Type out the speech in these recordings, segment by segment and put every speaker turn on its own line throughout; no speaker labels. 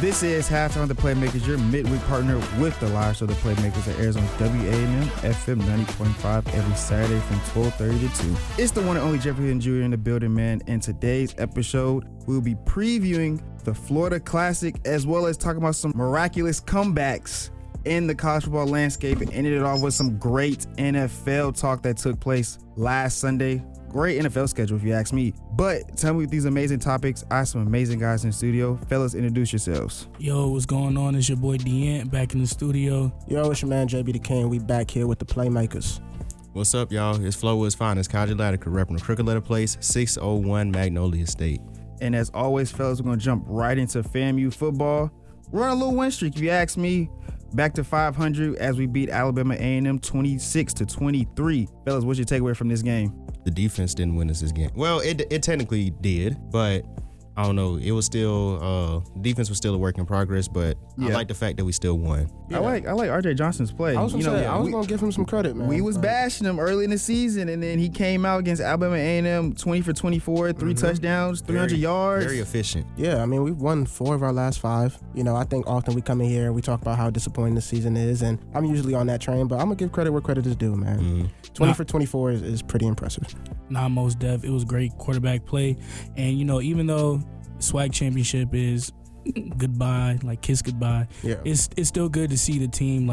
This is Halftime of the Playmakers, your midweek partner with the live show, The Playmakers, that airs on WANM-FM 90.5 every Saturday from 12:30 to 2. It's the one and only Jefferson Jr. in the building, man. In today's episode, we'll be previewing the Florida Classic as well as talking about some miraculous comebacks in the college football landscape, and ended it off with some great NFL talk that took place last Sunday. Great NFL schedule, if you ask me. But tell me, with these amazing topics, I have some amazing guys in the studio. Fellas, introduce yourselves.
Yo, what's going on? It's your boy Deant back in the studio.
Yo, it's your man JB the King. We back here with the Playmakers.
What's up, y'all? It's Flowwood's finest, Kaji Latiker, repping the Crooked Letter Place, 601 Magnolia State.
And as always, fellas, we're going to jump right into FAMU football. We're on a little win streak, if you ask me. Back to 500 as we beat Alabama A&M 26-23. Fellas, what's your takeaway from this game?
The defense didn't win us this game. Well, it technically did, but I don't know. It was still defense was still a work in progress, but I like the fact that we still won.
Yeah. I like RJ Johnson's play.
I was gonna give him some credit, man.
We was bashing him early in the season, and then he came out against Alabama A&M 20 for 24, 3 touchdowns, 300 yards.
Very efficient.
Yeah, I mean, we've won 4 of our last 5. You know, I think often we come in here and we talk about how disappointing the season is, and I'm usually on that train, but I'm gonna give credit where credit is due, man. 20 for 24 is pretty impressive.
Most def. It was great quarterback play, and you know, even though SWAC championship is goodbye, like kiss goodbye.
Yeah.
It's still good to see the team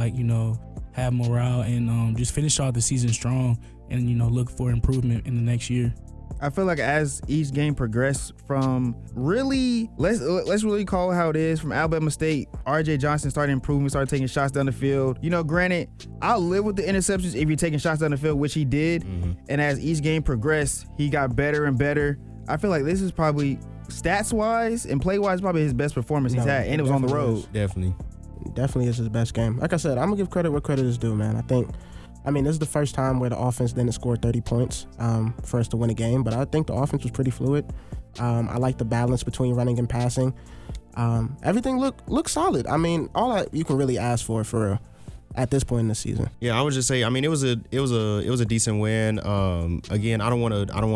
have morale and just finish off the season strong and look for improvement in the next year.
I feel like as each game progressed from really, let's really call it how it is, from Alabama State, RJ Johnson started improving, started taking shots down the field. You know, granted, I'll live with the interceptions if you're taking shots down the field, which he did. And as each game progressed, he got better and better. I feel like this is probably, stats-wise and play-wise, probably his best performance he's had, and it was on the road.
Definitely
is his best game. Like I said, I'm going to give credit where credit is due, man. This is the first time where the offense didn't score 30 points for us to win a game, but I think the offense was pretty fluid. I like the balance between running and passing. Everything looked solid. I mean, all that you can really ask for at this point in the season.
Yeah, I would just say, I mean, it was a decent win. Again, I don't want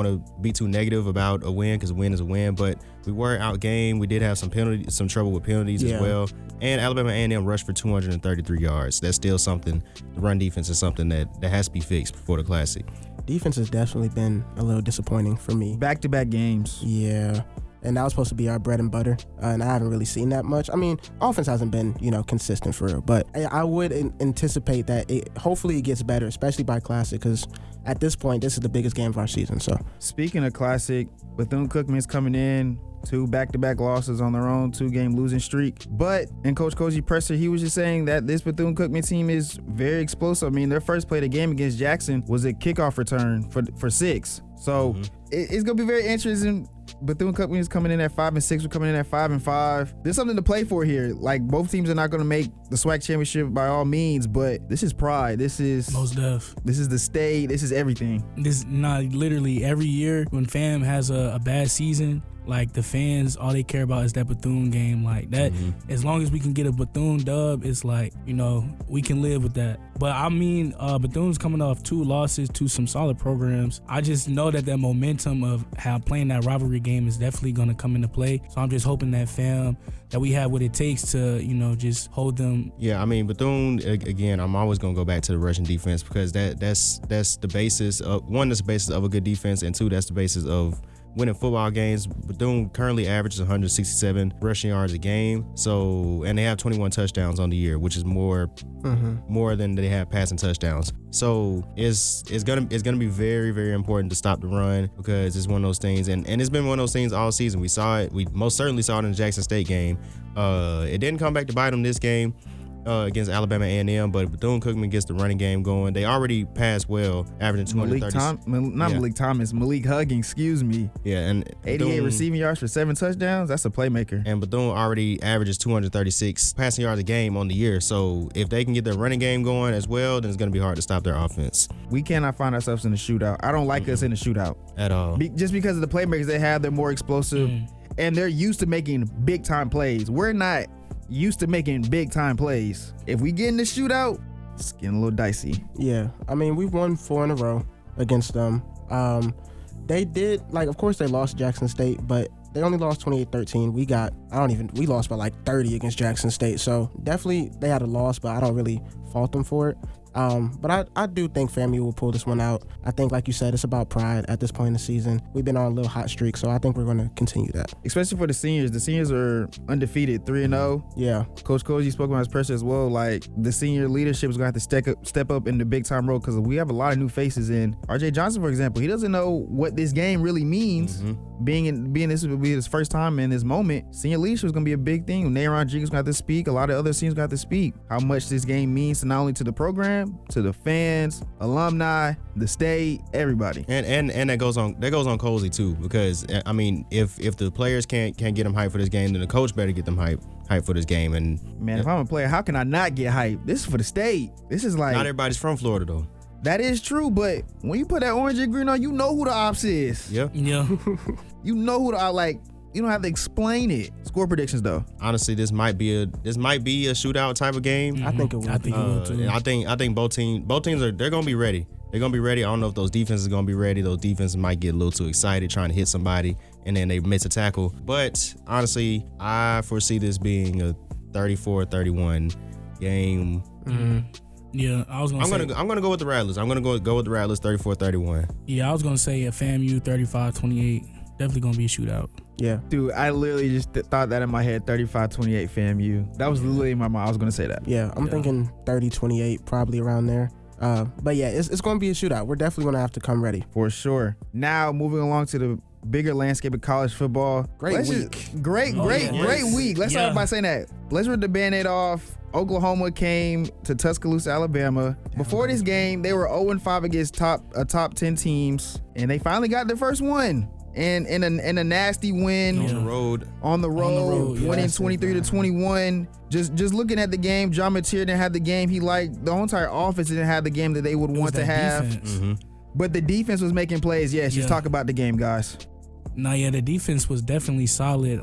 to be too negative about a win, because a win is a win, but we were outgained. We did have some trouble with penalties as well. And Alabama A&M rushed for 233 yards. That's still something. The run defense is something that has to be fixed before the Classic.
Defense has definitely been a little disappointing for me.
Back-to-back games.
Yeah. And that was supposed to be our bread and butter, and I haven't really seen that much. I mean, offense hasn't been, consistent for real, but I would anticipate that hopefully it gets better, especially by Classic, because at this point, this is the biggest game of our season. So,
speaking of Classic, Bethune-Cookman's coming in, 2 back-to-back losses on their own, 2-game losing streak. But in Coach Koji presser, he was just saying that this Bethune-Cookman team is very explosive. I mean, their first play of the game against Jackson was a kickoff return for 6. So it's going to be very interesting. Bethune-Cookman is coming in at 5-6. We're coming in at 5-5. There's something to play for here. Like, both teams are not going to make the SWAC championship by all means, but this is pride. This is
most def.
This is the state. This is everything.
Literally every year when FAM has a bad season, like, the fans, all they care about is that Bethune game. Like, that, as long as we can get a Bethune dub, it's like, we can live with that. But I mean, Bethune's coming off 2 losses to some solid programs. I just know that momentum of how playing that rivalry game is definitely going to come into play. So I'm just hoping that FAM, that we have what it takes to, just hold them.
Yeah, I mean, Bethune, again, I'm always going to go back to the rushing defense, because that's the basis of, one, that's the basis of a good defense, and 2, that's the basis of winning football games. Bethune currently averages 167 rushing yards a game. So, and they have 21 touchdowns on the year, which is more than they have passing touchdowns. So it's gonna be very, very important to stop the run, because it's one of those things, and it's been one of those things all season. We saw it. We most certainly saw it in the Jackson State game. It didn't come back to bite them this game against Alabama A&M, but Bethune-Cookman gets the running game going. They already passed well, averaging 230.
Malik Huggins, excuse me.
Yeah, and
88 receiving yards for 7 touchdowns. That's a playmaker.
And Bethune already averages 236 passing yards a game on the year. So if they can get their running game going as well, then it's going to be hard to stop their offense.
We cannot find ourselves in the shootout. I don't like us in the shootout
at all.
Just because of the playmakers they have, they're more explosive, and they're used to making big time plays. We're not used to making big time plays. If we get in the shootout, it's getting a little dicey.
Yeah, I mean, we've won 4 in a row against them. They did, of course they lost Jackson State, but they only lost 28-13. We lost by like 30 against Jackson State. So definitely they had a loss, but I don't really fault them for it. But I do think FAMU will pull this one out. I think, like you said, it's about pride at this point in the season. We've been on a little hot streak, so I think we're going to continue that.
Especially for the seniors. The seniors are undefeated, 3-0.
Yeah.
Coach Koji spoke about his pressure as well. Like, the senior leadership is going to have to step up in the big-time role because we have a lot of new faces in. RJ Johnson, for example, he doesn't know what this game really means. Being this will be his first time in this moment. Senior leadership is going to be a big thing. Nate Rodriguez is going to have to speak. A lot of other seniors got to speak. How much this game means to not only to the program, to the fans, alumni, the state, everybody.
And that goes on Cozy too, because I mean, if the players can't get them hyped for this game, then the coach better get them hyped for this game. And
man, if I'm a player, how can I not get hyped? This is for the state. This is like,
not everybody's from Florida though.
That is true, but when you put that orange and green on, you know who the ops is.
Yeah.
You know who the ops, like, you don't have to explain it. Score predictions though.
Honestly, this might be a shootout type of game.
I think it will.
I think it will too.
I think both teams they're gonna be ready. They're gonna be ready. I don't know if those defenses are gonna be ready. Those defenses might get a little too excited trying to hit somebody and then they miss a tackle. But honestly, I foresee this being a 34-31 game.
Yeah,
I'm gonna go with the Rattlers. I'm gonna go with the Rattlers 34-31.
Yeah, I was gonna say a FAMU 35-28. Definitely gonna be a shootout.
Yeah.
Dude, I literally just thought that in my head, 35-28 FAMU. That was literally in my mind. I was gonna say that.
Yeah, I'm thinking 30-28, probably around there. But yeah, it's gonna be a shootout. We're definitely gonna have to come ready.
For sure. Now, moving along to the bigger landscape of college football.
Great week.
Great week. Let's start by saying that. Let's rip the Band-Aid off. Oklahoma came to Tuscaloosa, Alabama. Before this game, they were 0-5 against top 10 teams, and they finally got their first one. And in a nasty win on the road, winning 23-21. Just looking at the game, John Mateer didn't have the game he liked. The whole entire offense didn't have the game that they would want to have. But the defense was making plays. Yes, just talk about the game, guys.
The defense was definitely solid.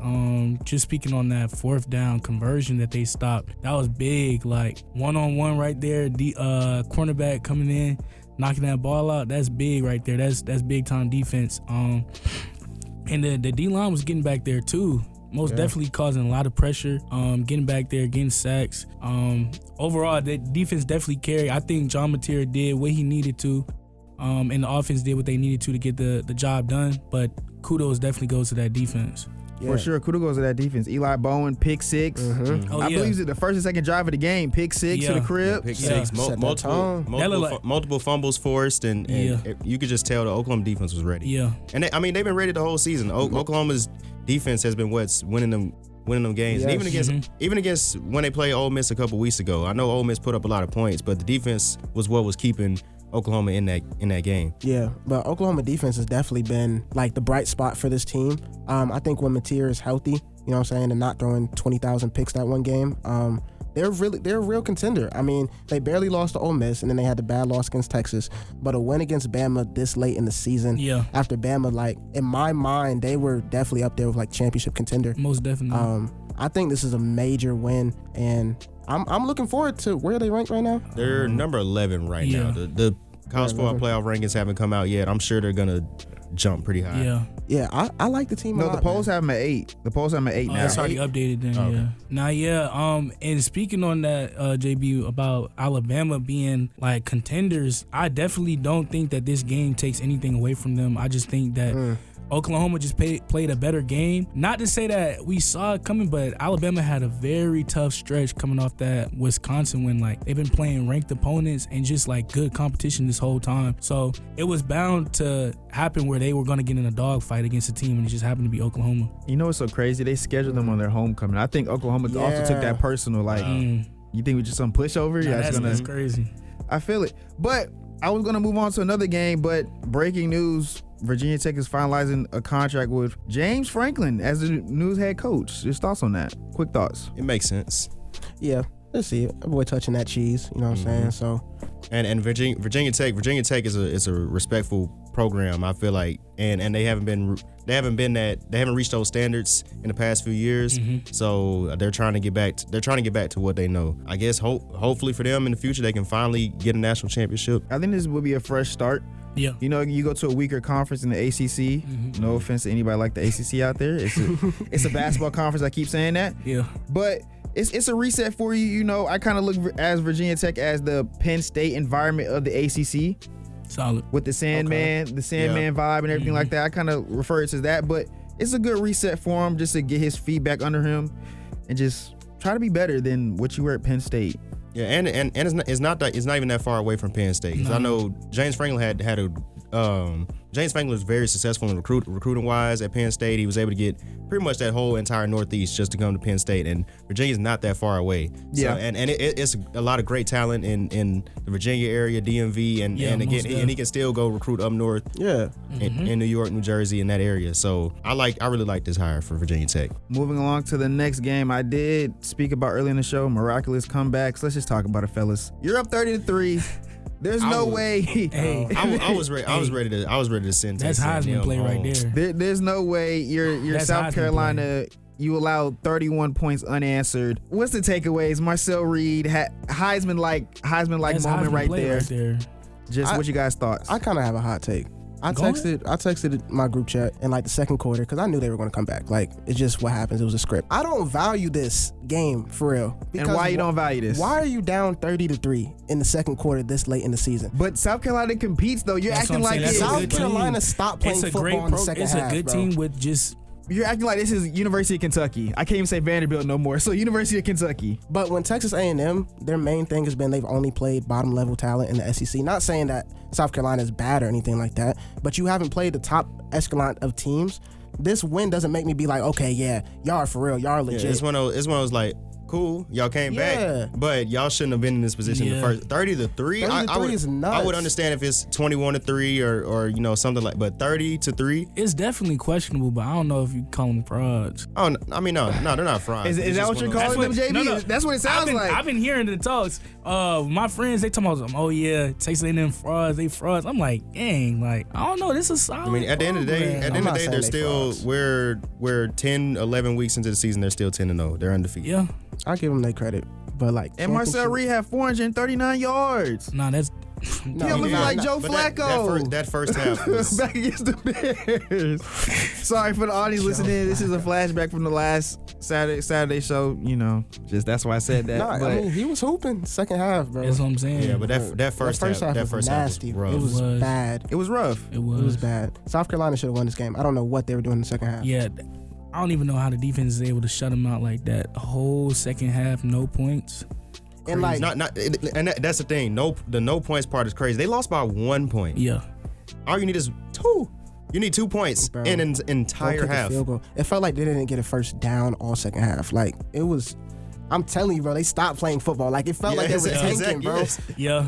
Just speaking on that fourth down conversion that they stopped, that was big. Like one-on-one right there, the cornerback coming in, knocking that ball out. That's big right there. That's big time defense. And the D-line was getting back there too. Most definitely causing a lot of pressure, getting back there, getting sacks. Overall, the defense definitely carried. I think John Mateer did what he needed to, and the offense did what they needed to get the job done. But kudos definitely goes to that defense.
For sure, kudos goes to that defense. Eli Bowen, pick six. I believe it's the first and second drive of the game. Pick six to the crib.
Pick six. Multiple fumbles forced, and you could just tell the Oklahoma defense was ready.
Yeah.
And they've been ready the whole season. Oklahoma's defense has been what's winning them games.
Yes.
And even against when they played Ole Miss a couple weeks ago. I know Ole Miss put up a lot of points, but the defense was what was keeping Oklahoma in that game. Yeah,
but Oklahoma defense has definitely been like the bright spot for this team. I think when Mateer is healthy, you know what I'm saying, and not throwing 20,000 picks that one game, they're a real contender. I mean, they barely lost to Ole Miss, and then they had the bad loss against Texas. But a win against Bama this late in the season, after Bama, like in my mind, they were definitely up there with like championship contender.
Most definitely.
I think this is a major win, and I'm looking forward to where they rank right now.
They're number 11 right now. The college football playoff rankings haven't come out yet. I'm sure they're gonna jump pretty high.
Yeah, I like the team a lot.
No, the polls have them at 8. The polls have them at 8 now.
It's already updated then, and speaking on that, JB, about Alabama being like contenders, I definitely don't think that this game takes anything away from them. I just think that Oklahoma just played a better game. Not to say that we saw it coming, but Alabama had a very tough stretch coming off that Wisconsin win. Like, they've been playing ranked opponents and just like good competition this whole time. So it was bound to happen where they were going to get in a dogfight against a team, and it just happened to be Oklahoma.
You know what's so crazy? They scheduled them on their homecoming. I think Oklahoma also took that personal. Like, you think we just some pushover?
That's crazy.
I feel it. But I was going to move on to another game, but breaking news, Virginia Tech is finalizing a contract with James Franklin as the new head coach. Just thoughts on that? Quick thoughts.
It makes sense.
Yeah, let's see. A boy touching that cheese, you know what I'm saying? So,
and Virginia Tech is a respectful program, I feel like, and they haven't reached those standards in the past few years. So they're trying to get back to what they know. I guess hopefully for them in the future they can finally get a national championship.
I think this will be a fresh start.
Yeah.
You know, you go to a weaker conference in the ACC.
Mm-hmm.
No offense to anybody like the ACC out there. It's a basketball conference. I keep saying that.
Yeah.
But it's a reset for you. You know, I kind of look as Virginia Tech as the Penn State environment of the ACC.
Solid.
With the Sandman, vibe and everything like that. I kind of refer it to that. But it's a good reset for him just to get his feedback under him and just try to be better than what you were at Penn State.
Yeah, and it's not even that far away from Penn State. 'Cause I know James Franklin had a James Franklin was very successful in recruiting wise at Penn State. He was able to get pretty much that whole entire Northeast just to come to Penn State, and Virginia's not that far away.
Yeah,
so, and it's a lot of great talent in the Virginia area, DMV, and again, he can still go recruit up north.
Yeah,
in New York, New Jersey, in that area. So I really like this hire for Virginia Tech.
Moving along to the next game, I did speak about early in the show, miraculous comebacks. Let's just talk about it, fellas. You're up 30-3. There's no way.
Hey,
I was ready to send.
That's Heisman play right there.
There's no way you're South Carolina. You allowed 31 points unanswered. What's the takeaways? Marcel Reed Heisman like moment right there. Just what you guys thoughts?
I kind of have a hot take. I texted my group chat in like the second quarter because I knew they were going to come back. Like, it's just what happens. It was a script. I don't value this game for real.
And why you don't value this?
Why are you down 30-3 in the second quarter this late in the season?
But South Carolina competes though. You're acting like
South Carolina stopped playing football in the second half.
It's a good team with just.
You're acting like this is University of Kentucky. I can't even say Vanderbilt no more. So University of Kentucky.
But when Texas A&M, their main thing has been they've only played bottom level talent in the SEC. Not saying that South Carolina is bad or anything like that, but you haven't played the top echelon of teams. This win doesn't make me be like, okay, yeah, y'all are for real, y'all are legit.
Yeah, it's one of those like, cool, y'all came back, but y'all shouldn't have been in this position the first 30-3.
30-3 is nuts.
I would understand if it's 21-3 or something like, but 30-3.
It's definitely questionable, but I don't know if you call them frauds.
Oh, I mean, no, they're not frauds.
Is that what you're calling them, JB?
No.
That's what it sounds like.
I've been hearing the talks. My friends, they talking about, oh yeah, Texas A&M frauds, they frauds. I'm like, dang, like I don't know. This is solid.
I mean, at the end of the day, they're still we're 10, 11 weeks into the season. They're still 10-0. They're undefeated.
Yeah.
I give them their credit, but like.
And Marcel Reed had 439 yards.
Nah, that's.
He looking like Joe Flacco.
That first half was
back against the Bears. Sorry for the audience listening. This is a flashback from the last Saturday show. You know, just that's why I said that.
I mean, he was hooping second half, bro.
That's what I'm saying.
Yeah, but that first half
was nasty.
Was rough.
It was bad.
It was rough.
It was
bad. South Carolina should have won this game. I don't know what they were doing in the second half.
Yeah. I don't even know how the defense is able to shut them out like that. A whole second half, no points.
And like,
that's the thing. The no points part is crazy. They lost by 1 point.
Yeah.
All you need is 2. You need 2 points in an entire half.
Field goal. It felt like they didn't get a first down all second half. Like it was. I'm telling you, bro. They stopped playing football. Like it felt like they were tanking, bro.
Yeah.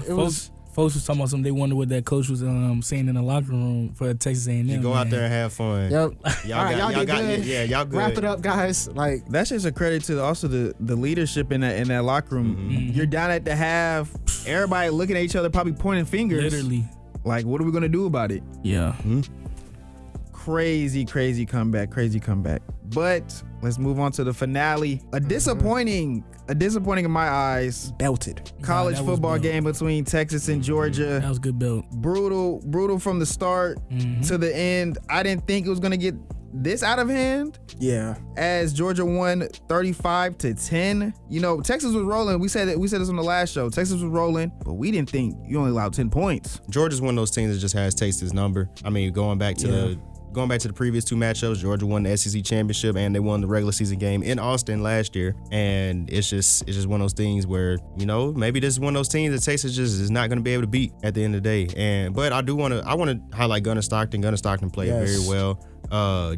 Folks was talking about something. They wondered what that coach was saying in the locker room for Texas A&M.
You go out there and have fun.
Yep.
Y'all good.
Wrap it up, guys. Like
that's just a credit to also the leadership in that locker room. Mm-hmm. You're down at the half. Everybody looking at each other, probably pointing fingers.
Literally.
Like, what are we gonna do about it?
Yeah.
Mm-hmm. Crazy comeback. But let's move on to the finale. A disappointing in my eyes.
Belted.
College football game between Texas and Georgia.
That was good build.
Brutal from the start to the end. I didn't think it was gonna get this out of hand.
Yeah.
As Georgia won 35-10. You know, Texas was rolling. We said this on the last show. Texas was rolling, but we didn't think you only allowed 10 points.
Georgia's one of those teams that just has Texas' number. I mean, going back to the previous 2 matchups, Georgia won the SEC championship and they won the regular season game in Austin last year. And it's just one of those things where, you know, maybe this is one of those teams that Texas just is not going to be able to beat at the end of the day. But I want to highlight Gunnar Stockton. Gunnar Stockton played very well.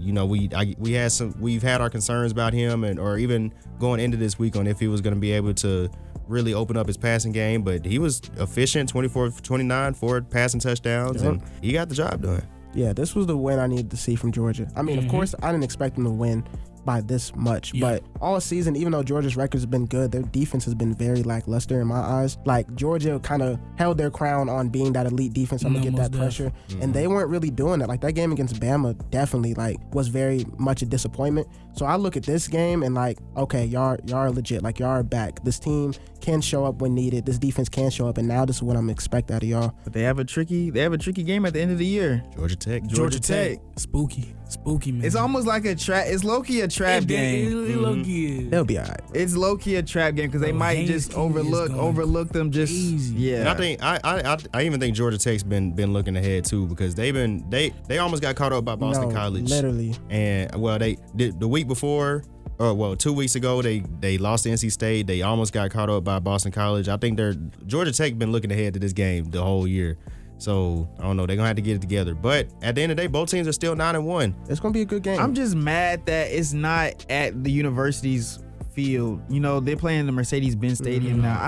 You know, we've had our concerns about him or even going into this week on if he was going to be able to really open up his passing game, but he was efficient, 24-29, 4 passing touchdowns, and he got the job done.
Yeah, this was the win I needed to see from Georgia. I mean, of course, I didn't expect them to win by this much, but all season, even though Georgia's record has been good, their defense has been very lackluster in my eyes. Like, Georgia kind of held their crown on being that elite defense. I'm gonna get that pressure, and they weren't really doing it. Like, that game against Bama definitely was very much a disappointment. So I look at this game and okay, y'all are legit. Like, y'all are back. This team can show up when needed. This defense can show up, and now this is what I'm expecting out of y'all.
But they have a tricky game at the end of the year.
Georgia Tech.
Georgia Tech.
Spooky, man.
It's almost like it's low-key a trap game.
Low-key.
They'll be all right.
It's low-key a trap game because they might just overlook them. Just
easy.
Yeah.
And I think I even think Georgia Tech's been looking ahead too, because they almost got caught up by Boston College.
Literally.
And they did the week before. 2 weeks ago they lost to NC State. They almost got caught up by Boston College. I think Georgia Tech been looking ahead to this game the whole year. So I don't know. They're gonna have to get it together. But at the end of the day, both teams are still 9-1.
It's gonna be a good game.
I'm just mad that it's not at the university's field. You know, they're playing the Mercedes-Benz Stadium now.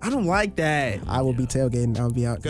I don't like that.
I will be tailgating. I'll be out.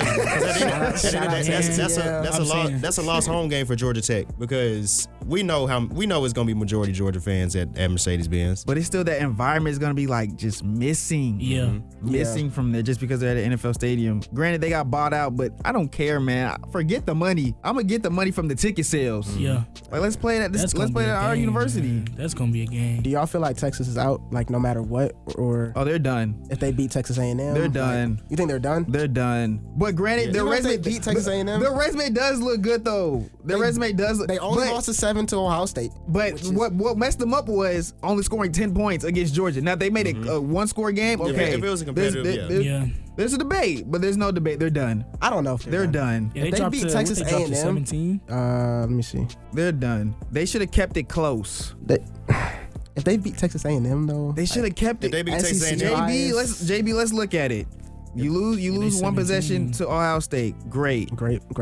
That's a lost home game for Georgia Tech, because we know it's gonna be majority Georgia fans at Mercedes-Benz.
But it's still that environment is gonna be like just missing.
Yeah.
Missing from there just because they're at an NFL stadium. Granted, they got bought out, but I don't care, man. Forget the money. I'm gonna get the money from the ticket sales.
Yeah.
Like let's play it at our university.
Man. That's gonna be a game.
Do y'all feel like Texas is out, like no matter what, or
Oh, they're done.
if they beat Texas A&M?
They're done.
Like, you think they're done?
They're done. But granted, their resume
beat Texas A&M.
Their resume does look good though. Their resume does.
They only lost to 7 to Ohio State.
But what messed them up was only scoring 10 points against Georgia. Now they made a one-score game. Okay,
if it was a competitive,
there's a debate, but there's no debate. They're done.
I don't know if
they're done.
Yeah,
if they beat Texas A&M,
17.
Let me see.
They're done. They should have kept it close.
If they beat Texas A&M though,
they should have kept it.
If they beat Texas A&M,
JB, let's look at it. You lose one possession to Ohio State. Great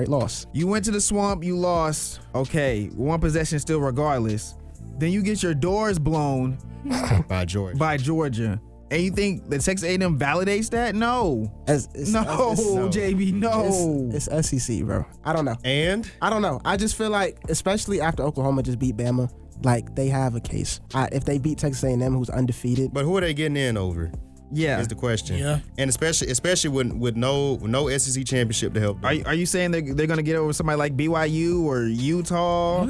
loss.
You went to the Swamp. You lost. Okay, one possession still regardless. Then you get your doors blown
by
Georgia. And you think that Texas A&M validates that? No. JB, no.
It's SEC, bro. I don't know.
And?
I don't know. I just feel like, especially after Oklahoma just beat Bama, like they have a case. If they beat Texas A&M, who's undefeated.
But who are they getting in over?
Yeah,
is the question.
Yeah,
and especially with no SEC championship to help.
Are you saying they're gonna get over somebody like BYU or Utah?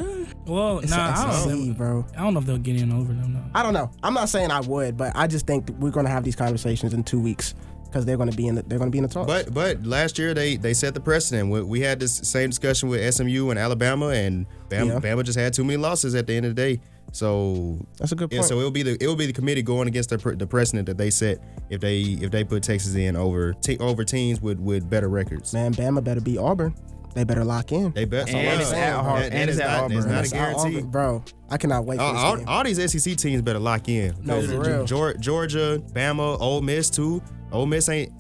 Well, I don't know if they'll get in over them. No.
I don't know. I'm not saying I would, but I just think we're gonna have these conversations in 2 weeks because they're gonna be in the talks.
But last year they set the precedent. We had this same discussion with SMU and Alabama, and Bama just had too many losses at the end of the day. So
that's a good point.
Yeah, so it will be the committee going against the precedent that they set if they put Texas in over teams with better records.
Man, Bama better beat Auburn. They better lock in.
They better.
And it's at Auburn.
It's not a guarantee,
bro. I cannot wait for this game.
All these SEC teams better lock in.
No, for real.
Georgia, Bama, Ole Miss too. Ole Miss ain't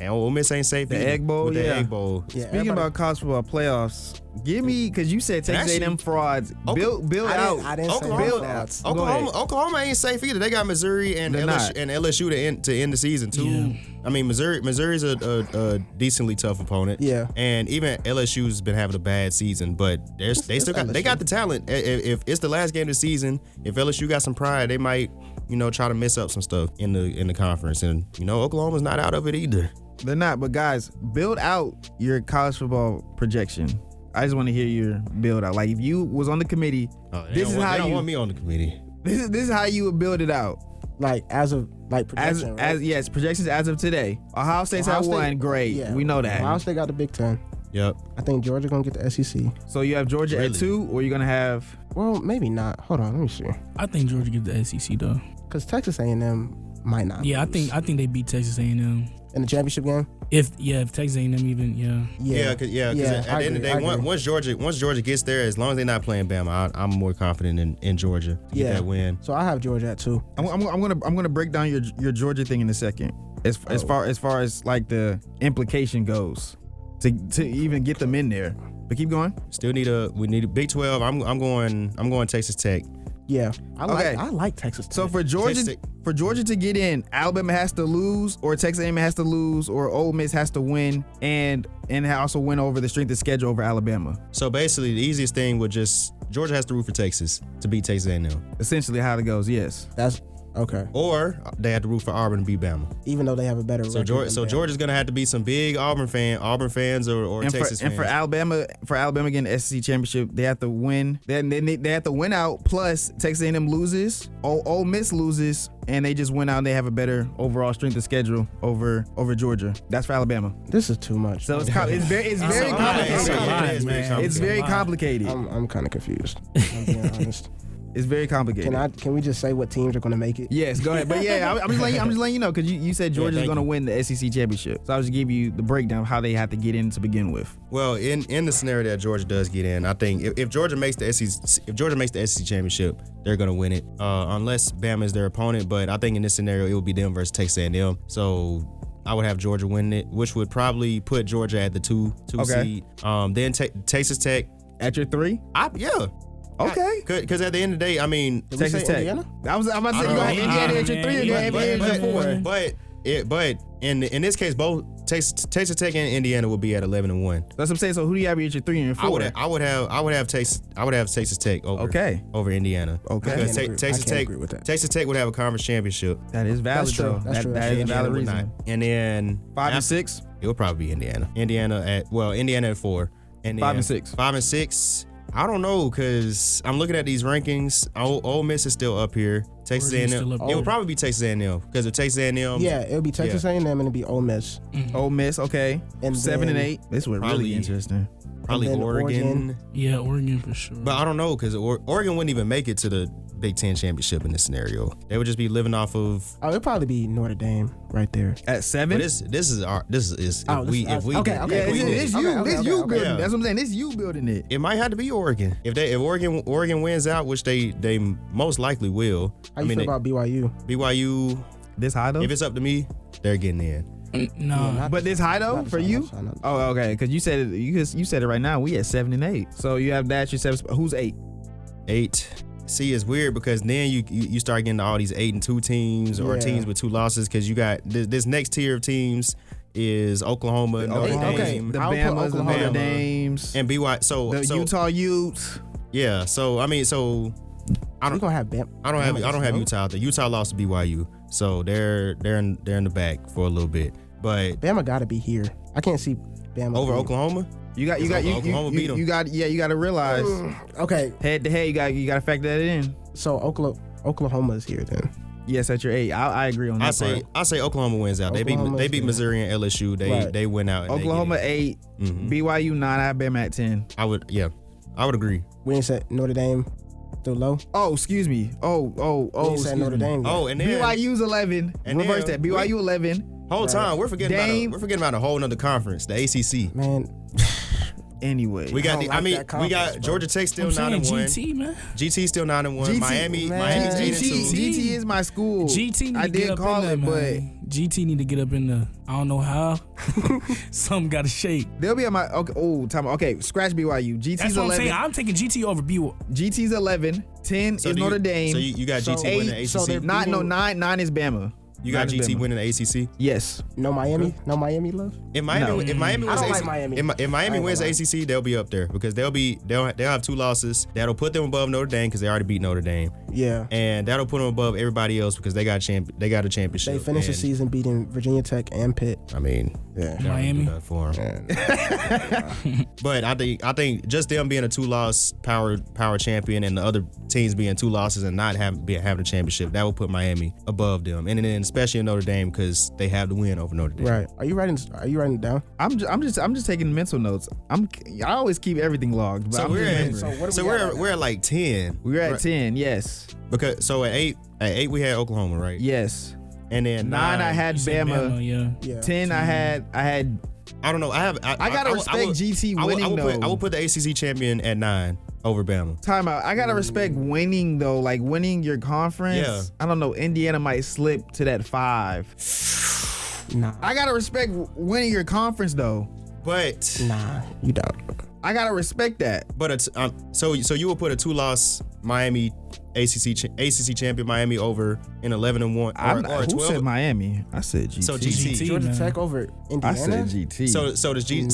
safe.
The Egg Bowl,
the Egg Bowl.
Yeah,
Speaking about college football playoffs, give me, because you said Texas A&M frauds. Build out.
I didn't say frauds.
Oklahoma ain't safe either. They got Missouri and LSU to end the season too.
Yeah.
I mean, Missouri's a decently tough opponent.
Yeah.
And even LSU's been having a bad season, but they got the talent. If it's the last game of the season, if LSU got some pride, they might try to mess up some stuff in the conference. And Oklahoma's not out of it either.
They're not. But guys, build out your college football projection. I just want to hear your build out. Like if you was on the committee,
they don't want me on the committee.
This is how you would build it out.
Like as of projection, right?
Yes, projections as of today. Ohio State's at 1. Great,
yeah,
we know that.
Ohio State got the Big Ten.
Yep.
I think Georgia gonna get the SEC.
So you have Georgia at 2, or you're gonna have?
Well, maybe not. Hold on, let me see.
I think Georgia get the SEC though.
Because Texas A&M might not.
Yeah,
lose.
I think they beat Texas A&M
in the championship game.
If Texas A&M even
Because at the end of the day, once Georgia gets there, as long as they're not playing Bama, I'm more confident in Georgia to get that win.
So I have Georgia at 2.
I'm gonna break down your Georgia thing in a second. As far as like the implication goes, to even get them in there. But keep going.
We need a Big 12. I'm going Texas Tech.
Yeah, I like Texas Tech.
So for Georgia to get in, Alabama has to lose, or Texas A&M has to lose, or Ole Miss has to win, and also win over the strength of schedule over Alabama.
So basically, the easiest thing would just Georgia has to root for Texas to beat Texas A&M.
Essentially, how it goes. Yes.
That's Okay.
or they have to root for Auburn to beat Bama.
Even though they have a better
So
record.
Georgia's gonna have to be some big Auburn fans or
And
Texas fans.
for Alabama getting the SEC championship, they have to win. They have to win out. Plus Texas A&M loses, Ole Miss loses, and they just went out and they have a better overall strength of schedule over Georgia. That's for Alabama.
This is too much.
So it's very complicated. It's very complicated.
I'm kind of confused. I'm being honest.
It's very complicated.
Can we just say what teams are going to make it?
Yes, go ahead. But yeah, I'm just letting you know because you said Georgia's going to win the SEC championship. So I was just give you the breakdown of how they have to get in to begin with.
Well, in the scenario that Georgia does get in, I think if Georgia makes the SEC championship, they're going to win it. Unless Bama is their opponent, but I think in this scenario it would be them versus Texas A&M. So I would have Georgia winning it, which would probably put Georgia at the two seed. Then Texas Tech
at your 3.
Yeah.
Okay.
Because at the end of the day, I mean,
Texas Tech.
Indiana?
I'm about to say you got Indiana at your 3 or you got Indiana at your 4.
But in this case, both Texas Tech and Indiana will be at 11-1.
That's what I'm saying. So who do you have at your 3 and your 4?
I would have Texas Tech over Indiana.
Okay.
Because
I can't agree with that.
Texas Tech would have a conference championship.
That is valid though.
That's true.
That is a valid reason.
And then
5 and 6.
It would probably be Indiana. Indiana at 4. And
5 and 6.
5 and 6. I don't know because I'm looking at these rankings. Ole Miss is still up here. Texas A&M. It would probably be Texas A&M because of Texas A&M.
Yeah, it would be Texas A&M and it'd be Ole Miss.
Ole Miss, okay.
And
7 and
then-
8. This was really interesting.
Probably
And then
Oregon.
Yeah, Oregon for sure.
But I don't know because Oregon wouldn't even make it to the Big Ten championship in this scenario. They would just be living off of.
Oh, it'd probably be Notre Dame right there.
At 7?
But this is
Oh,
if we
okay,
did-
okay.
Yeah,
if we did-
it's you.
Okay,
It's you
okay.
building.
Yeah.
That's what I'm saying. It's you building it.
It might have to be Oregon. If Oregon wins out, which they most likely will.
How you feel about BYU?
BYU?
This high though?
If it's up to me, they're getting in.
No.
But this high though
Not
for
the
you?
final, not the
Oh, okay. Because you said it. You said it right now. We at 7 and 8. So you have that. Your 7. Who's 8?
8. See, it's weird because then you start getting all these 8 and 2 teams or
Yeah.
teams with 2 losses because you got this next tier of teams is Oklahoma, Notre
okay.
Dame,
The
I'll put
Bamas, the
Oklahoma.
Notre Dames,
and BYU. So
the Utah Utes.
yeah. So I mean, so I
We
don't
gonna have Bam.
I don't have Utah out there. Utah lost to BYU, so they're in the back for a little bit. But
Bama got to be here. I can't see Bama
over
being-
Oklahoma,
Oklahoma
beat 'em.
You got to realize
Okay,
head to head. You got to factor that in.
so Oklahoma is here then.
Yes, at your 8. I agree on that.
I say Oklahoma wins out. They
Oklahoma's
beat
good.
Missouri and LSU. They win out. And
Oklahoma
they
8,
get in. Mhm.
BYU 9. I have Bama at 10.
I would agree.
We ain't said Notre Dame through low.
Oh, excuse me.
We ain't said Notre Dame. yet.
Oh, and then
BYU's 11.
And
Reverse
then
that. BYU 11.
whole time we're forgetting
Dame.
about a whole nother conference, the ACC.
Man,
Anyway,
We got
I don't like that
we got
conference, bro.
Georgia Tech still
I'm saying
9-1.
GT, man.
GT still 9-1.
GT,
Miami's
man.
8-2.
GT is my school.
GT need
I
to get
did
up
call
in
it,
there,
but
man. GT need to get up in the. I don't know how. Something got to shake.
they'll be at my okay. Scratch BYU. GT's
That's what I'm
11.
saying. I'm taking GT over BYU.
GT's 11. 10
So
is
do
Notre Dame.
So you got GT
So
winning the
8.
ACC.
so they're-
9 is Bama.
you got
9 is
GT
Bama.
winning the ACC.
Yes.
no Miami love.
If Miami wins
I
the
don't like
ACC,
Miami.
if Miami
I ain't
wins the
gonna
ACC, they'll be up there because they'll have 2 losses. That'll put them above Notre Dame because they already beat Notre Dame,
Yeah,
and that'll put them above everybody else because they got a championship.
they finished the
And,
season beating Virginia Tech and Pitt.
I mean,
Yeah,
they already
Miami.
do that for 'em.
And
But I think just them being a 2-loss power champion and the other teams being 2 losses and not having a championship, that will put Miami above them, and then especially in Notre Dame because they have the win over Notre Dame.
right. Are you writing it down?
I'm just taking mental notes. I always keep everything logged. But
So
I'm
we're
just
at,
remembering.
So what are we
we're at like 10.
We're at
Right.
10. Yes.
Because so at 8 we had Oklahoma, right?
Yes.
And then
9 I had
You said
Bama.
yeah.
Yeah.
10 I had
I don't know. I
gotta respect GT winning though.
I would put the ACC champion at 9 over Bama.
Time out. I gotta respect winning though, like winning your conference.
Yeah.
I don't know. Indiana might slip to that 5.
Nah,
I gotta respect winning your conference though.
But
nah, you don't.
I gotta respect that.
so you would put a 2-loss Miami ACC champion Miami over in 11-1 or
Who
12.
said Miami? I said GT.
So GT.
Georgia
man.
Tech over
I
Indiana.
said GT.
So does GT?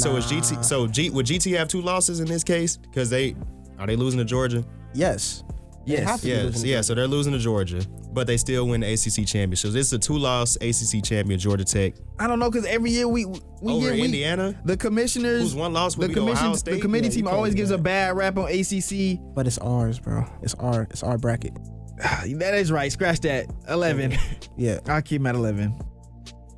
So would GT have 2 losses in this case? Because are they losing to Georgia?
Yes. They have
Yes.
to be
Yeah,
losing to
yeah.
Georgia.
So they're losing to Georgia, but they still win the ACC championship. So this is a 2-loss ACC champion, Georgia Tech,
I don't know, because every year we
over
get
Indiana.
the commissioners,
Who's one loss would
the
be to Ohio
commission,
State?
the committee
Yeah, you
team
can't
always
do
gives
that.
a bad rap on ACC.
But it's ours, bro. It's our bracket.
That is right. Scratch that. 11.
Yeah.
I'll keep him at 11.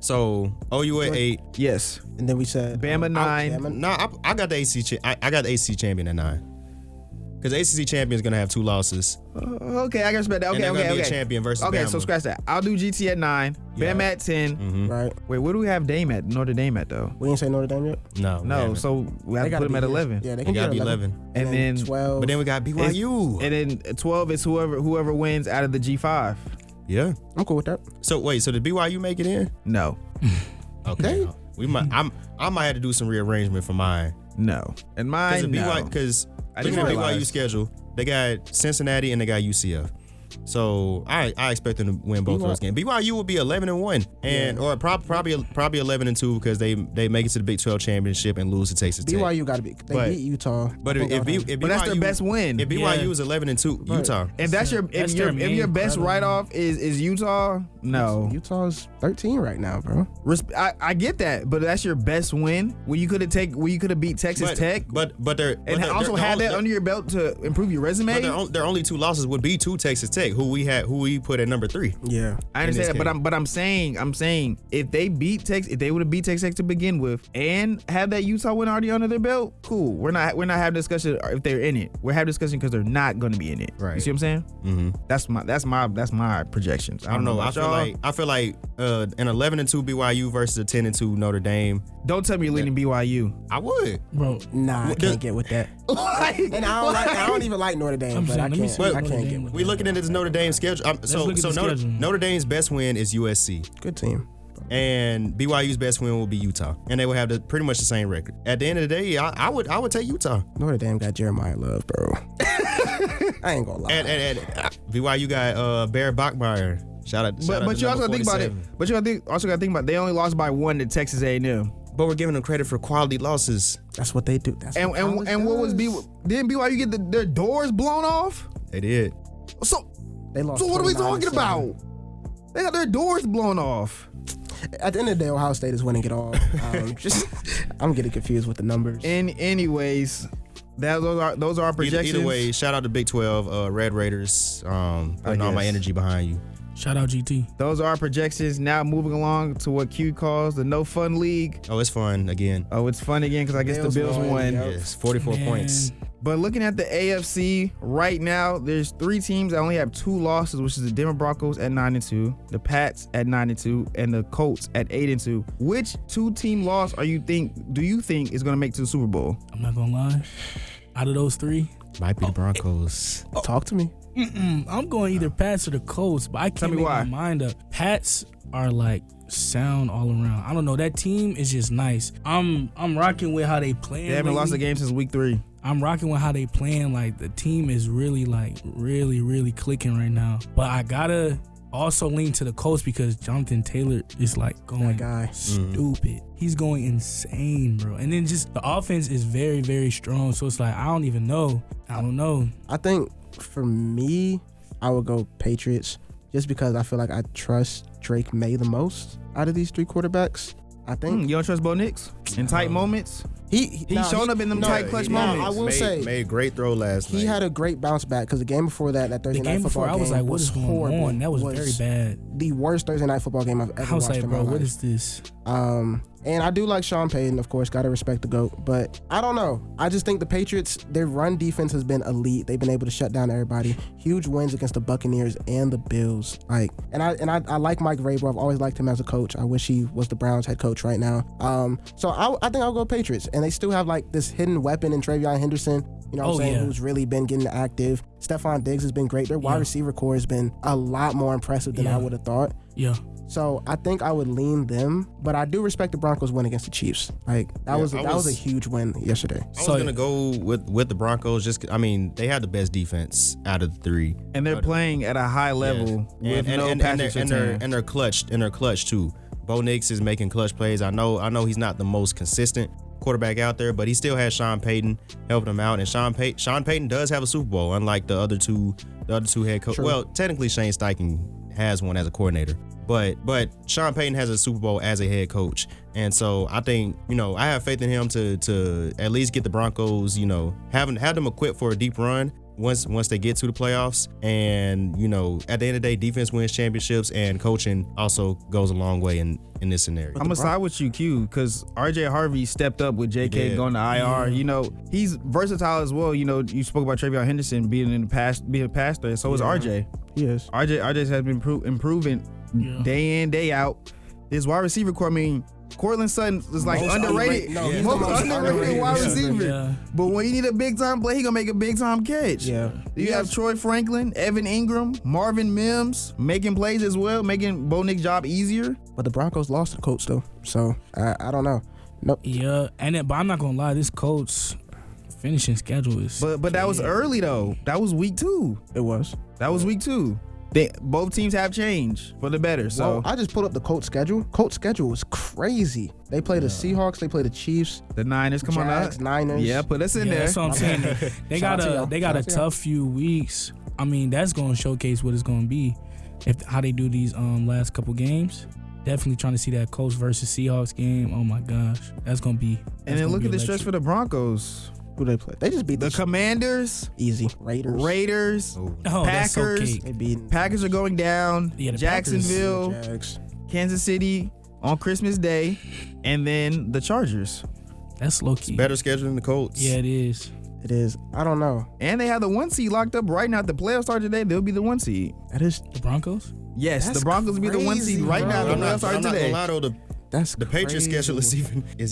So OU at 8.
Yes.
And then we said
Bama 9.
Bama.
Nah, I got the ACC. I got the ACC champion at 9. Because the ACC champion is gonna have 2 losses.
Okay, I can respect that.
And
Okay,
they're gonna
okay,
be a
okay.
champion versus
Okay,
Bama.
so scratch that. I'll do GT at 9.
Yeah.
Bama at 10.
Right.
Wait, where do we have Dame at? Notre Dame at though?
We didn't say Notre Dame yet.
No,
No, so we have to
gotta
put him
be
at
here.
11.
Yeah, they
they
can
gotta
get
be 11.
And then
12.
But then we got BYU.
And then 12 is whoever wins out of the G5.
Yeah.
I'm cool with that.
So wait, so did BYU make it in?
No.
Okay. We might. I might have to do some rearrangement for mine.
No. And mine, no.
Because
I
looking
didn't
at BYU
realize.
schedule, they got Cincinnati and they got UCF. So I expect them to win both those games. BYU will be 11-1, and or probably 11-2 because they make it to the Big 12 championship and lose to Texas Tech.
BYU got to be. They
But-
beat Utah.
But if BYU,
But that's their best win.
If BYU is 11-2, Utah.
If that's your
That's
if
their
your if your
main
best
credit.
write off is Utah, no.
Utah's 13 right now, bro.
I get that, but that's your best win. Where you could have beat Texas Tech
But they're
and also had that under your belt to improve your resume.
But their only 2 losses would be to Texas Tech, who we put at number 3.
Yeah.
I
in
understand
this
that,
case.
but I'm saying if they would have beat Texas Tech to begin with and have that Utah win already under their belt, cool. We're not having discussion if they're in it. We're having discussion because they're not going to be in it.
Right.
You see what I'm saying?
Mm-hmm.
That's my projections.
I don't know.
about y'all.
I feel like an 11-2 BYU versus a 10-2 Notre Dame.
Don't tell me you're leaning BYU.
I would.
Bro,
Nah, I can't get with that. And I don't even like Notre Dame,
I'm
but
saying,
I
let me
can't.
see
I
Notre
can't
Dame
get
with
We looking at this Notre Dame schedule. So
look at the
Notre,
schedule.
Notre Dame's best win is USC,
Good team.
and BYU's best win will be Utah, and they will have pretty much the same record. At the end of the day, I would take Utah,
Notre Dame got Jeremiah Love, bro. I ain't gonna lie.
and BYU got Bear Bachmeier. Shout out.
But you also gotta think about it. But you also gotta think about they only lost by 1 to Texas A&M.
But we're giving them credit for quality losses.
That's what they do. That's
And
what college
what was
does.
didn't BYU get their doors blown off?
They did.
So
They lost.
what are we talking
29-7.
about? They got their doors blown off.
At the end of the day, Ohio State is winning it all. I'm getting confused with the numbers.
Anyways, those are our projections.
Either way, shout out to Big 12, Red Raiders, putting all my
guess.
energy behind you.
shout out GT.
Those are our projections. Now moving along to what Q calls the No Fun League.
Oh, it's fun again.
Oh, it's fun again because I guess the Bills won.
Yep.
Yes, 44
Man.
points.
But looking at the AFC right now, there's 3 teams that only have 2 losses, which is the Denver Broncos at 9-2, the Pats at 9-2, and the Colts at 8-2. Which 2-team loss do you think is going to make to the Super Bowl?
I'm not gonna lie. Out of those 3,
Might be the Broncos.
Talk to me.
I'm going either Pats or the Colts, but I
Tell
can't
me
make
why.
my mind up. Pats are like sound all around. I don't know. That team is just nice. I'm rocking with how they play.
They haven't lost a game since week 3.
I'm rocking with how they playing. Like the team is really really clicking right now. But I gotta also lean to the Colts because Jonathan Taylor is like going
That guy.
stupid. He's going insane, bro. And then just the offense is very, very strong. So it's like I don't even know. I don't know.
I think for me, I would go Patriots just because I feel like I trust Drake May the most out of these 3 quarterbacks. I think
You don't trust Bo Nix in tight moments?
he's
shown up in them tight clutch moments.
I will say
made a great throw last night.
he had a great bounce back because the game before that Thursday
The
night
game
football
before, I was
game
like, what is going
horrible.
on? That was very bad.
The worst Thursday night football game I've ever
I was
watched
like,
in
bro,
my life.
what is this?
And I do like Sean Payton, of course, gotta respect the GOAT, but I don't know. I just think the Patriots, their run defense has been elite. They've been able to shut down everybody. Huge wins against the Buccaneers and the Bills. I like Mike Vrabel. I've always liked him as a coach. I wish he was the Browns head coach right now. So I think I'll go Patriots. And they still have like this hidden weapon in Travion Henderson. You know what I'm saying?
Yeah.
Who's really been getting active. Stephon Diggs has been great. Their wide receiver core has been a lot more impressive than I would have thought.
Yeah.
So I think I would lean them, but I do respect the Broncos win against the Chiefs. Like that was a huge win yesterday.
I was gonna go with the Broncos. They had the best defense out of the 3,
And they're playing at a high level with no passing return.
and they're clutch too. Bo Nix is making clutch plays. I know he's not the most consistent, quarterback out there, but he still has Sean Payton helping him out. And Sean Payton does have a Super Bowl, unlike the other two head coaches. Well, technically Shane Steichen has one as a coordinator. But Sean Payton has a Super Bowl as a head coach. And so I think, I have faith in him to at least get the Broncos, have them equipped for a deep run once they get to the playoffs. And, at the end of the day, defense wins championships, and coaching also goes a long way in this scenario.
I'm going to side with you, Q, because RJ Harvey stepped up with JK going to IR. He's versatile as well. You spoke about Travion Henderson being a pastor, and so is RJ.
Yes.
RJ has been improving day in, day out. His wide receiver core, Cortland Sutton is like underrated.
No, he's
most
the most
underrated wide receiver.
Yeah.
But when you need a big time play, he gonna make a big time catch.
Yeah.
You have Troy Franklin, Evan Ingram, Marvin Mims making plays as well, making Bo Nick's job easier.
But the Broncos lost the coach though, so I don't know. Nope.
Yeah, but I'm not gonna lie, this coach finishing schedule is.
But that was early though. That was week 2.
It was.
That was week 2. Both teams have changed for the better. So
I just pulled up the Colts schedule. Colts schedule was crazy. They play the Seahawks. They play the Chiefs.
The Niners, come
Jags,
on,
Niners.
Yeah, put us in there.
That's what I'm saying. They got a
Shout out
tough few weeks. That's going to showcase what it's going to be, how they do these last couple games. Definitely trying to see that Colts versus Seahawks game. Oh my gosh, that's going to be.
And then look at the stretch for the Broncos.
Who they play? They just beat
the Commanders.
Easy. Raiders.
Packers.
They beat.
Packers are going down.
Yeah,
Jacksonville.
Jags.
Kansas City on Christmas Day. And then the Chargers.
That's low key.
Better schedule than the Colts.
Yeah, it is.
It is. I don't know.
And they have the 1 seed locked up right now. If the playoffs start today, they'll be the 1 seed.
That is
The Broncos?
Yes,
That's
the Broncos will be the 1 seed
crazy,
right
bro.
now. The
I'm
playoffs
not
start
gonna
today.
lie though, the Patriots schedule is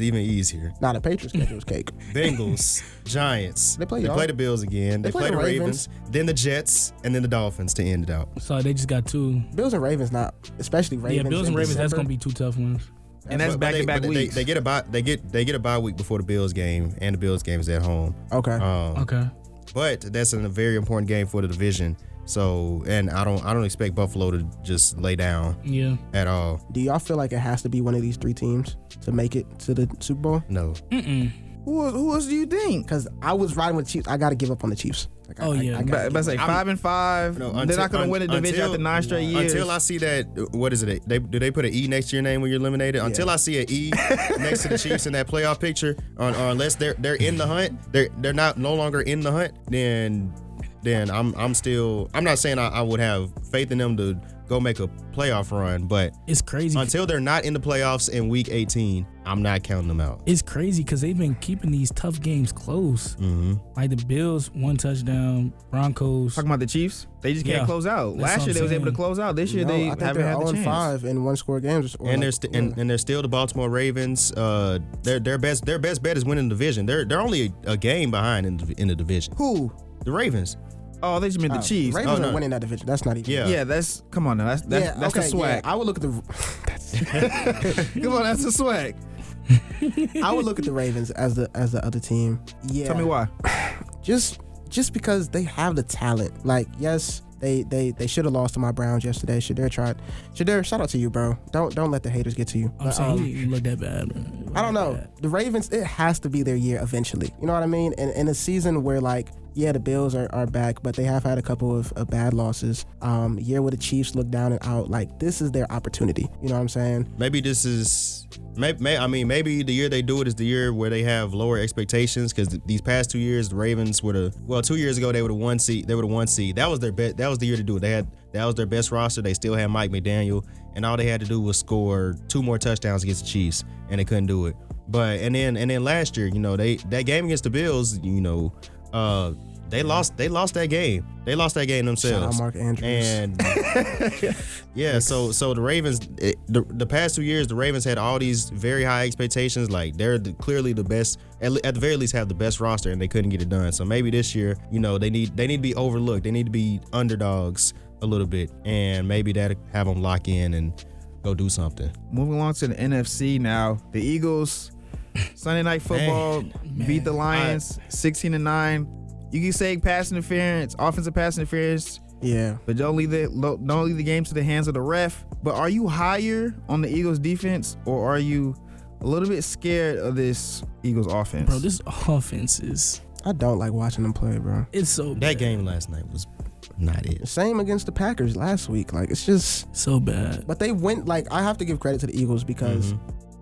even easier.
Nah, the Patriots schedule is cake.
Bengals, Giants.
They play
the Bills again. They play the Ravens, then the Jets, and then the Dolphins to end it out.
So they just got 2.
Bills and Ravens, not especially Ravens.
Yeah, Bills and
in
Ravens. That's
December.
going to be 2 tough ones.
And that's back-to-back weeks.
They get a bye. They get a bye week before the Bills game, and the Bills game is at home.
Okay.
Okay.
But that's a very important game for the division. So, and I don't expect Buffalo to just lay down at all.
Do y'all feel like it has to be one of these 3 teams to make it to the Super Bowl?
No.
Who else do you think?
Because I was riding with the Chiefs. I got to give up on the Chiefs. Like,
Oh, yeah.
I gotta
But say 5-5.
No,
They're not going to win the division after 9 straight years.
Until I see that, what is it? Do they put an E next to your name when you're eliminated? Yeah. Until I see an E next to the Chiefs in that playoff picture, or unless they're in the hunt, they're no longer in the hunt, then I'm not saying I would have faith in them to go make a playoff run, but
it's crazy.
Until they're not in the playoffs in week 18, I'm not counting them out.
It's crazy because they've been keeping these tough games close.
Mm-hmm.
Like the Bills, 1 touchdown. Broncos.
Talking about the Chiefs, they just can't close out. Last year they was able to close out. This year they haven't had the chance.
5 in 1-score games.
And they're still the Baltimore Ravens. Their best bet is winning the division. They're only a game behind in the division.
Who?
The Ravens.
Oh, they just meant the Chiefs.
Ravens are winning that division. That's not even.
Yeah, that's come on now. That's the swag.
Yeah, I would look at the.
Come on, that's the swag.
I would look at the Ravens as the other team. Yeah.
Tell me why.
Just because they have the talent. Like, yes, they should have lost to my Browns yesterday. Shadir tried. Shadir, shout out to you, bro. Don't let the haters get to you.
I'm saying he didn't look that bad, bro.
I don't know. The Ravens, it has to be their year eventually. You know what I mean? And in a season where, like, yeah, the Bills are back, but they have had a couple of bad losses. Year where the Chiefs look down and out. Like, this is their opportunity. You know what I'm saying?
Maybe this is. Maybe the year they do it is the year where they have lower expectations, because these past 2 years the Ravens were 2 years ago they were the 1 seed. They were the 1 seed. That was their best. That was the year to do it. That was their best roster. They still had Mike McDaniel, and all they had to do was score 2 more touchdowns against the Chiefs, and they couldn't do it. But and then last year, that game against the Bills, they lost that game. They lost that game themselves.
Shout out Mark Andrews.
And yeah, so the Ravens, the past 2 years, the Ravens had all these very high expectations. Like, they're clearly the best, at the very least have the best roster, and they couldn't get it done. So maybe this year, they need to be overlooked. They need to be underdogs a little bit, and maybe that'll have them lock in and go do something.
Moving along to the NFC now, the Eagles Sunday Night Football beat the Lions 16-9. You can say pass interference, offensive pass interference.
Yeah.
But don't leave the game to the hands of the ref. But are you higher on the Eagles defense, or are you a little bit scared of this Eagles offense.
Bro, this offense is...
I don't like watching them play, bro.
It's so bad.
That game last night was not it.
Same against the Packers last week. Like, it's just
so bad.
But they went, like, I have to give credit to the Eagles because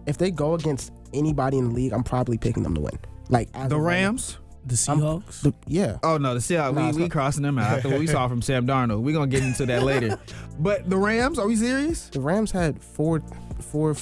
if they go against anybody in the league, I'm probably picking them to win. Like
the Rams?
The Seahawks?
Yeah.
Oh, no, the Seahawks. We crossing them out after what we saw from Sam Darnold. We're going to get into that later. But the Rams, are we serious?
The Rams had forced 4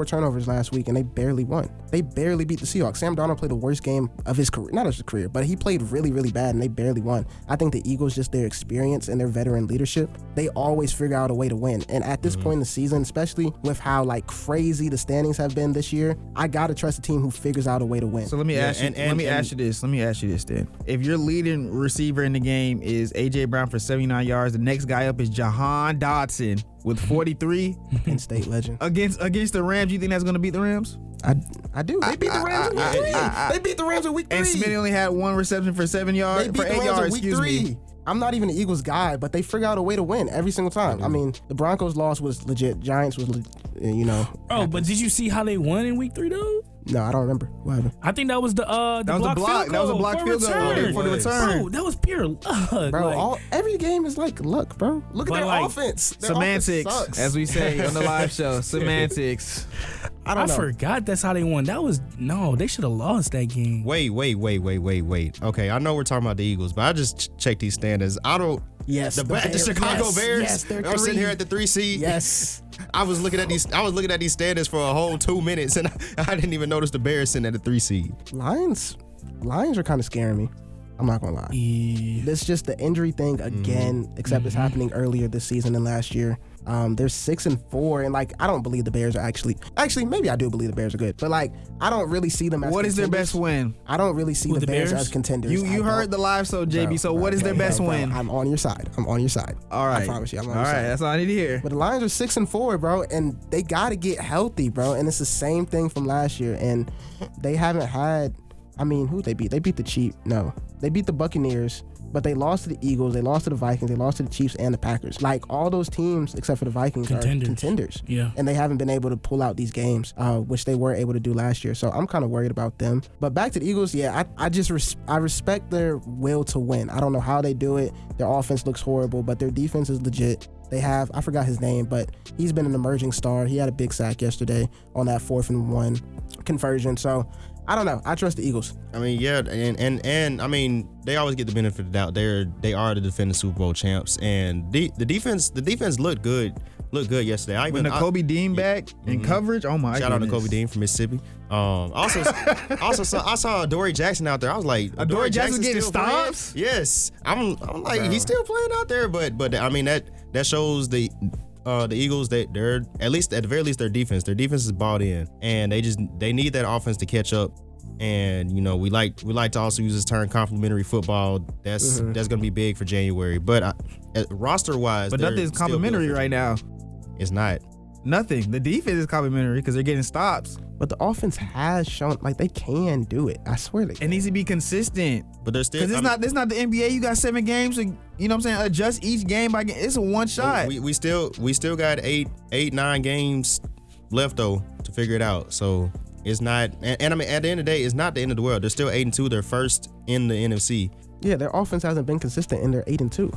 turnovers last week, and they barely won. They barely beat the Seahawks. Sam Darnold played the worst game of his career, not of his career, but he played really, really bad, and they barely won. I think the Eagles, just their experience and their veteran leadership, they always figure out a way to win. And at this point in the season, especially with how like crazy the standings have been this year, I gotta trust a team who figures out a way to win.
So let me ask you. Let me ask you this then. If your leading receiver in the game is AJ Brown for 79 yards, the next guy up is Jahan Dotson with 43.
In-state legend.
Against the Rams, you think that's going to beat the Rams?
I do. They beat the Rams in week 3. They beat the Rams in week 3.
And Smith only had 1 reception for 7 yards.
They beat the Rams in week 3. I'm not even an Eagles guy, but they figure out a way to win every single time. I mean, the Broncos loss was legit. Giants was,
Oh, but did you see how they won in week 3 though?
No, I don't remember. What happened?
I think that was the block field goal.
That was a block field goal for the return.
Bro, that was pure luck.
Bro, every game is like luck, bro. Look at their offense. Their
semantics,
offense sucks.
as we say on the live show. Semantics.
I forgot that's how they won. They should have lost that game.
Wait. Okay, I know we're talking about the Eagles, but I just checked these standings.
Yes,
the Chicago Bears.
Yes, they're
I'm sitting here at the 3 seed.
Yes.
I was looking at these standings for a whole 2 minutes, and I didn't even notice the Bears sitting at the 3 seed.
Lions are kind of scaring me. I'm not gonna lie.
Yeah.
It's just the injury thing again, except it's happening earlier this season than last year. They're 6-4, and like I don't believe the Bears are actually maybe I do believe the Bears are good, but like I don't really see them as
what is their best win?
I don't really see the Bears as contenders.
You heard the live show, JB. So what is their best win?
I'm on your side.
All right.
I promise you, I'm on
your
side.
That's all I need to hear.
But the Lions are 6-4, bro, and they gotta get healthy, bro. And it's the same thing from last year, and they haven't had. I mean, who they beat? They beat the Chiefs. No, they beat the Buccaneers, but they lost to the Eagles, they lost to the Vikings, they lost to the Chiefs and the Packers. Like all those teams, except for the Vikings, are contenders.
Yeah.
And they haven't been able to pull out these games, which they were able to do last year. So I'm kind of worried about them. But back to the Eagles, yeah, I respect their will to win. I don't know how they do it. Their offense looks horrible, but their defense is legit. They have, I forgot his name, but he's been an emerging star. He had a big sack yesterday on that 4th and 1 conversion. So I don't know. I trust the Eagles.
I mean, yeah, and I mean, they always get the benefit of the doubt. They are the defending Super Bowl champs, and the defense looked good yesterday.
When Kobe Dean back in coverage, oh my!
Shout out to Kobe Dean from Mississippi. Also I saw Dory Jackson out there. I was like,
Dory Jackson getting stops?
Playing? Yes, I'm like, bro. He's still playing out there, but I mean that shows the Eagles, they're at the very least their defense is bought in, and they need that offense to catch up. And we like to also use this term complimentary football. That's gonna be big for January. But roster wise,
but nothing's complimentary right now.
It's not.
Nothing. The defense is complimentary because they're getting stops.
But the offense has shown like they can do it. I swear they can.
It needs to be consistent.
But they're still
because it's not the NBA. You got 7 games. You know what I'm saying? Adjust each game by game. It's a one shot.
We still got 9 games left though to figure it out. So it's not. And I mean, at the end of the day, it's not the end of the world. They're still 8-2. They're first in the NFC.
Yeah, their offense hasn't been consistent, and they're 8-2.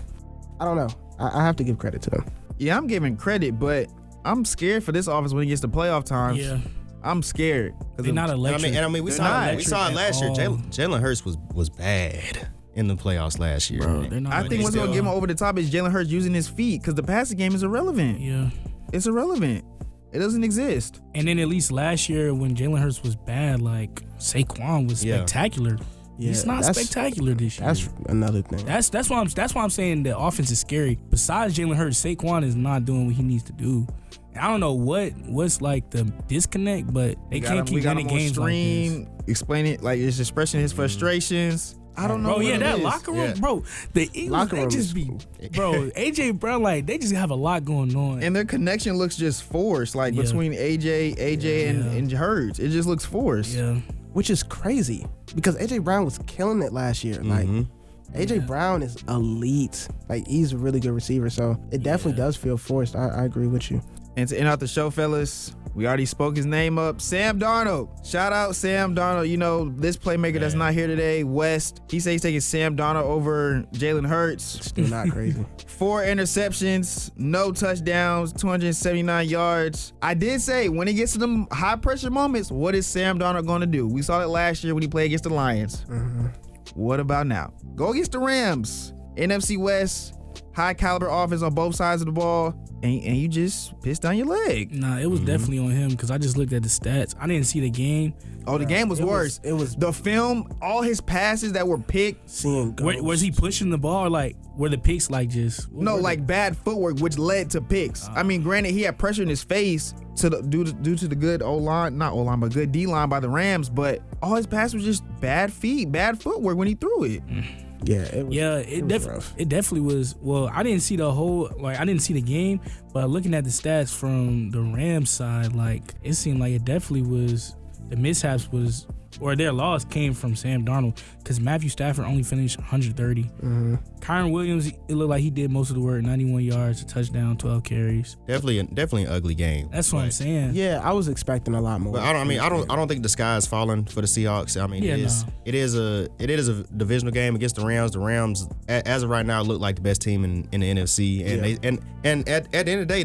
I don't know. I have to give credit to them.
Yeah, I'm giving credit, but I'm scared for this offense when it gets to playoff times.
Yeah.
I'm scared.
They're not electric.
I mean, we saw it last year. Jalen Hurts was bad in the playoffs last year.
Bro,
I think what's going to get him over the top is Jalen Hurts using his feet because the passing game is irrelevant.
Yeah.
It's irrelevant. It doesn't exist.
And then at least last year when Jalen Hurts was bad, like Saquon was spectacular. Yeah, he's not spectacular this year.
That's another thing.
That's why I'm saying the offense is scary. Besides Jalen Hurts, Saquon is not doing what he needs to do. I don't know what's like the disconnect, but they can't keep winning games like this.
Explain it like it's expressing his frustrations. I don't know.
Bro, yeah, that locker room, bro. The Eagles, they just be, bro. AJ Brown, like they just have a lot going on,
and their connection looks just forced, like between AJ and Hurts. It just looks forced.
Yeah,
which is crazy because AJ Brown was killing it last year. Like AJ Brown is elite. Like he's a really good receiver, so it definitely does feel forced. I agree with you.
And to end out the show, fellas, We already spoke his name up. Sam Darnold. Shout out Sam Darnold. You know, this playmaker that's not here today, West. He says he's taking Sam Darnold over Jalen Hurts.
Still not crazy.
4 interceptions, no touchdowns, 279 yards. I did say when he gets to them high pressure moments, what is Sam Darnold going to do? We saw it last year when he played against the Lions. Mm-hmm. What about now? Go against the Rams. NFC West, high caliber offense on both sides of the ball, and you just pissed down your leg.
Nah, it was definitely on him because I just looked at the stats. I didn't see the game.
Oh, the game was worse.
It was
the film, all his passes that were picked.
Seeing ghosts.
Was he pushing the ball? Like, were the picks like just...
No, like bad footwork, which led to picks. I mean, granted, he had pressure in his face due to the good O-line, not O-line, but good D-line by the Rams, but all his passes was just bad feet, bad footwork when he threw it.
Yeah, it
definitely was. Well, I didn't see I didn't see the game, but looking at the stats from the Rams side, like, it seemed like it definitely was, the mishaps was, or their loss came from Sam Darnold, because Matthew Stafford only finished 130. Mm-hmm. Kyron Williams, it looked like he did most of the work, 91 yards, a touchdown, 12 carries.
Definitely an ugly game.
That's what I'm saying.
Yeah, I was expecting a lot more.
But I don't think the sky is falling for the Seahawks. I mean, it is a divisional game against the Rams. The Rams, as of right now, look like the best team in the NFC, and at the end of the day,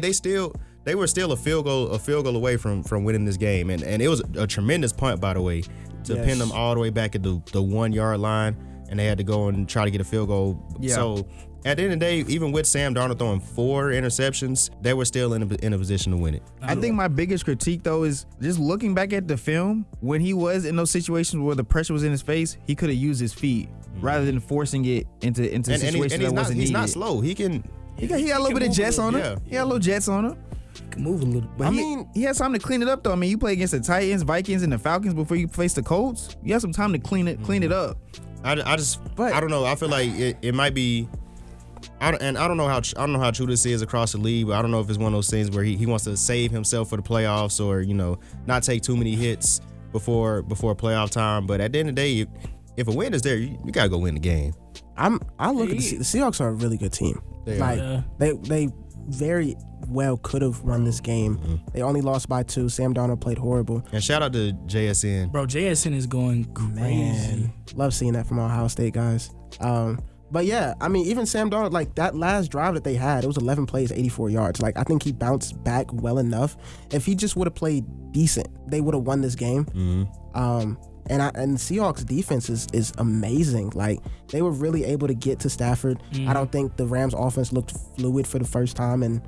they were still a field goal away from winning this game, and it was a tremendous punt, by the way, to pin them all the way back at the 1 yard line, and they had to go and try to get a field goal. Yeah. So at the end of the day, even with Sam Darnold throwing 4 interceptions, they were still in a position to win it.
I think my biggest critique, though, is just looking back at the film, when he was in those situations where the pressure was in his face, he could have used his feet rather than forcing it into situations that wasn't needed.
He's not slow. He got
a little bit of jets on him. Yeah. He had a little jets on him.
Can move a little.
But he has time to clean it up, though. I mean, you play against the Titans, Vikings, and the Falcons before you face the Colts. You have some time to clean it up.
I don't know. I feel like it might be. I don't know how true this is across the league, but I don't know if it's one of those things where he wants to save himself for the playoffs, or not take too many hits before playoff time. But at the end of the day, if a win is there, you gotta go win the game.
I look at the Seahawks are a really good team. They very well could have won this game. Mm-hmm. They only lost by 2. Sam Darnold played horrible.
And shout out to JSN.
Bro, JSN is going crazy.
Man, love seeing that from Ohio State guys. But yeah, I mean, even Sam Darnold, like that last drive that they had, it was 11 plays, 84 yards. Like, I think he bounced back well enough. If he just would have played decent, they would have won this game. Mm-hmm. And Seahawks defense is amazing. Like, they were really able to get to Stafford. Mm-hmm. I don't think the Rams offense looked fluid for the first time in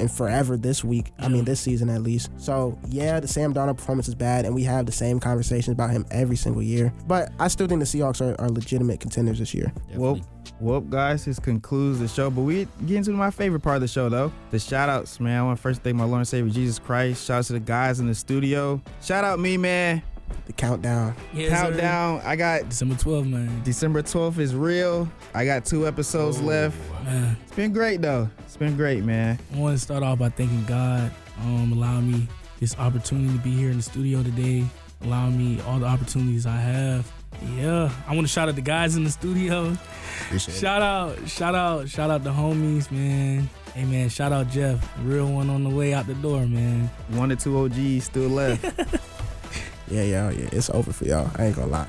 forever this week. Yeah. I mean, this season at least. So yeah, the Sam Darnold performance is bad, and we have the same conversations about him every single year. But I still think the Seahawks are legitimate contenders this year.
Well, guys, this concludes the show. But we get into my favorite part of the show, though, the shout-outs, man. I want to first thank my Lord and Savior Jesus Christ. Shout out to the guys in the studio. Shout out me, man.
The countdown.
Yes, countdown. Sir. I got
December 12th, man.
December 12th is real. I got 2 episodes left. Man. It's been great, though. It's been great, man.
I want to start off by thanking God, allowing me this opportunity to be here in the studio today, allowing me all the opportunities I have. Yeah, I want to shout out the guys in the studio. Shout out the homies, man. Hey, man, shout out Jeff, real one on the way out the door, man.
1 or 2 OGs still left.
Yeah, it's over for y'all. I ain't gonna lie.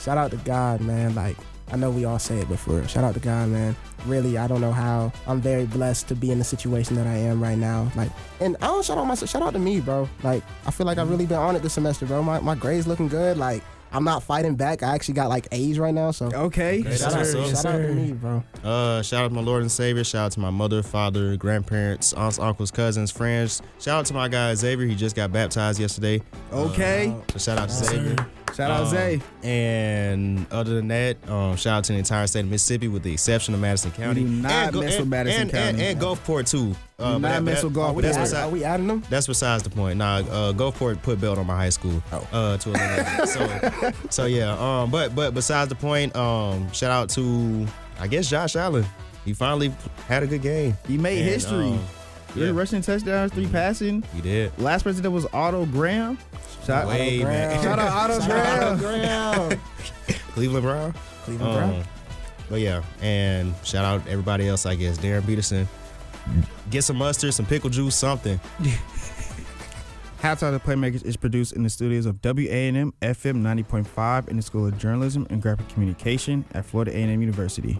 Shout out to God, man. Like, I know we all say it, but for real, shout out to God, man. Really, I don't know how. I'm very blessed to be in the situation that I am right now. Like, and I don't shout out myself. Shout out to me, bro. Like, I feel like I've really been on it this semester, bro. My grades looking good. Like, I'm not fighting back. I actually got like A's right now. So
okay.
Shout out to me, bro.
Shout out to my Lord and Savior. Shout out to my mother, father, grandparents, aunts, uncles, cousins, friends. Shout out to my guy Xavier. He just got baptized yesterday.
Okay.
So shout out to Xavier.
Shout out Zay.
And other than that, shout out to the entire state of Mississippi, with the exception of Madison County.
We do not mess with Madison County.
And Gulfport too.
Not mess with Gulfport.
Are we adding them?
That's besides the point. Nah, Gulfport put belt on my high school. To 11. So yeah. But besides the point, shout out to, I guess, Josh Allen. He finally had a good game.
He made history. 3 rushing touchdowns, 3 passing.
He did.
Last person that was Otto Graham. Shout out Otto Graham.
Cleveland Brown.
But yeah,
and shout out everybody else, I guess. Darren Peterson. Get some mustard, some pickle juice, something.
Halftime of the Playmakers is produced in the studios of WANM-FM 90.5 in the School of Journalism and Graphic Communication at Florida A&M University.